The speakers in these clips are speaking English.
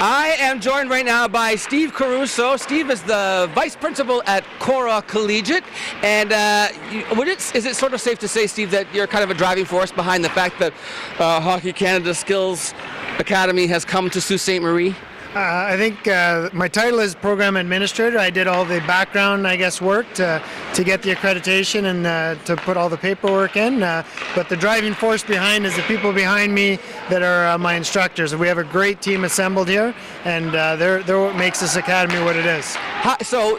I am joined right now by Steve Caruso. Steve is the vice principal at Cora Collegiate, and is it sort of safe to say, Steve, that you're kind of a driving force behind the fact that Hockey Canada Skills Academy has come to Sault Ste. Marie? I think my title is program administrator. I did all the background, work to get the accreditation and to put all the paperwork in. But the driving force behind is the people behind me that are my instructors. We have a great team assembled here, and they're what makes this academy what it is. So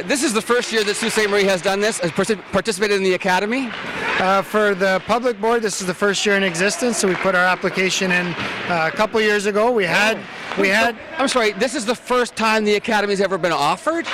this is the first year that Sault Ste. Marie has done this, has participated in the academy? For the public board, this is the first year in existence. So we put our application in a couple years ago. I'm sorry, this is the first time the academy's ever been offered?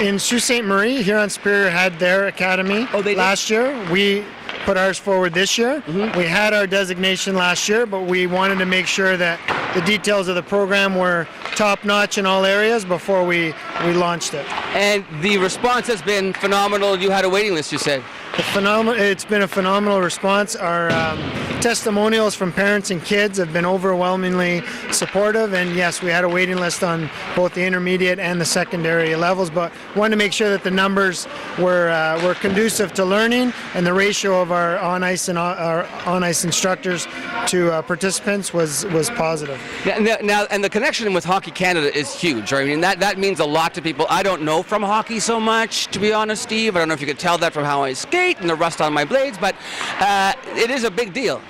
In Sault Ste. Marie, Huron-Superior had their academy last year. We put ours forward this year. Mm-hmm. We had our designation last year, but we wanted to make sure that the details of the program were top-notch in all areas before we launched it. And the response has been phenomenal. You had a waiting list, you said. It's been a phenomenal response. Our testimonials from parents and kids have been overwhelmingly supportive, and yes, we had a waiting list on both the intermediate and the secondary levels, but wanted to make sure that the numbers were conducive to learning, and the ratio of our on-ice instructors to participants was positive. Now, and the connection with Hockey Canada is huge. Right? I mean, that means a lot to people. I don't know from hockey so much, to be honest, Steve. I don't know if you could tell that from how I skate and the rust on my blades, but it is a big deal.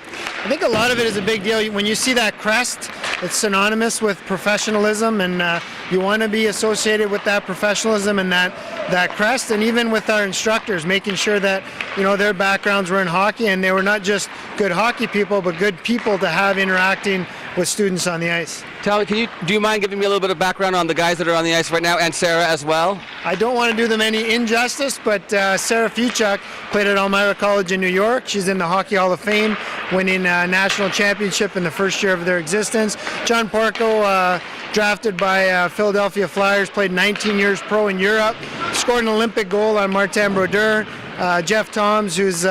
I think a lot of it is a big deal. When you see that crest, it's synonymous with professionalism, and you want to be associated with that professionalism and that crest, and even with our instructors, making sure that their backgrounds were in hockey, and they were not just good hockey people, but good people to have interacting with students on the ice. Do you mind giving me a little bit of background on the guys that are on the ice right now, and Sarah as well? I don't want to do them any injustice, but Sarah Fuchuk played at Elmira College in New York. She's in the Hockey Hall of Fame, winning a national championship in the first year of their existence. John Porco, drafted by Philadelphia Flyers, played 19 years pro in Europe, scored an Olympic goal on Martin Brodeur. Jeff Toms, who's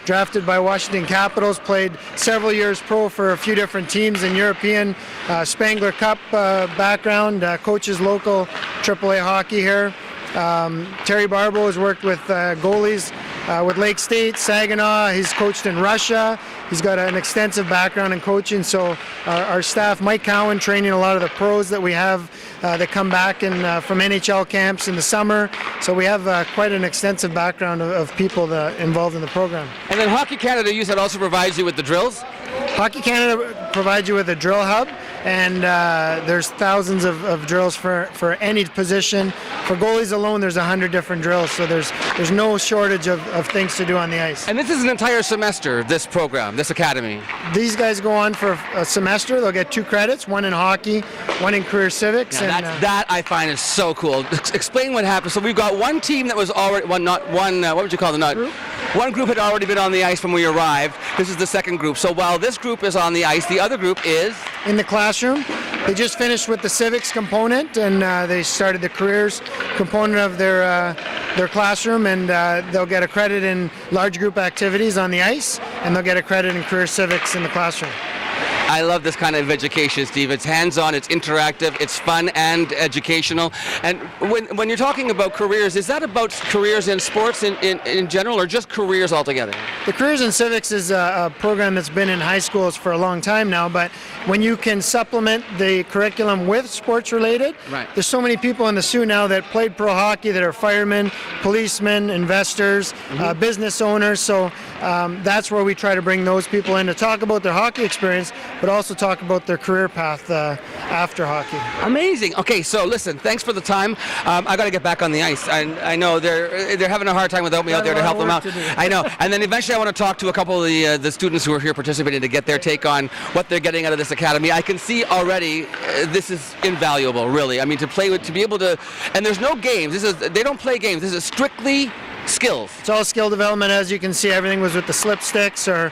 drafted by Washington Capitals, played several years pro for a few different teams in European Spangler Cup background, coaches local AAA hockey here. Terry Barbo has worked with goalies with Lake State, Saginaw. He's coached in Russia. He's got an extensive background in coaching. So our staff, Mike Cowan, training a lot of the pros that we have that come back from NHL camps in the summer. So we have quite an extensive background of people involved in the program. And then Hockey Canada, you said, also provides you with the drills? Hockey Canada provides you with a drill hub, and there's thousands of drills for any position. For goalies alone, there's 100 different drills, so there's no shortage of things to do on the ice. And this is an entire semester, this program, this academy? These guys go on for a semester. They'll get 2 credits, one in hockey, one in career civics. Now, that I find is so cool. Explain what happened. So we've got one team that was already, what would you call the group? One group had already been on the ice when we arrived. This is the second group. So while this group is on the ice, the other group is? In the classroom. They just finished with the civics component, and they started the careers component of their classroom, and they'll get a credit in large group activities on the ice, and they'll get a credit in career civics in the classroom. I love this kind of education, Steve. It's hands-on, it's interactive, it's fun and educational. And when you're talking about careers, is that about careers in sports in general, or just careers altogether? The Careers in Civics is a program that's been in high schools for a long time now, but when you can supplement the curriculum with sports-related, right. There's so many people in the Sioux now that played pro hockey that are firemen, policemen, investors, business owners, so that's where we try to bring those people in to talk about their hockey experience, but also talk about their career path after hockey. Amazing. Okay, so listen, thanks for the time. I got to get back on the ice. I know they're having a hard time without me out there to help them out. I know. And then eventually I want to talk to a couple of the students who are here participating to get their take on what they're getting out of this academy. I can see already this is invaluable, really. I mean, to be able to, and there's no games. They don't play games. This is strictly skills. It's all skill development. As you can see, everything was with the slip sticks or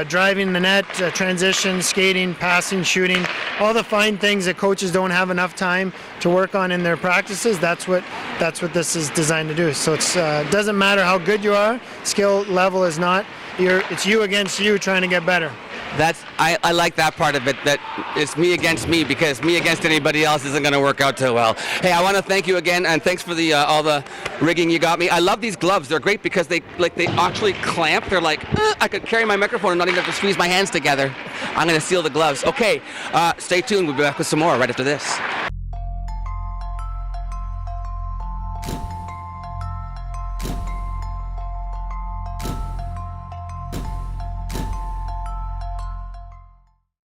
driving the net, transition, skating, passing, shooting, all the fine things that coaches don't have enough time to work on in their practices. That's what this is designed to do. So it doesn't matter how good you are. Skill level is not. It's you against you trying to get better. I like that part of it, that it's me against me, because me against anybody else isn't going to work out too well. Hey, I want to thank you again, and thanks for the all the rigging you got me. I love these gloves. They're great because they actually clamp. They're like, I could carry my microphone and not even have to squeeze my hands together. I'm going to seal the gloves. Okay, stay tuned. We'll be back with some more right after this.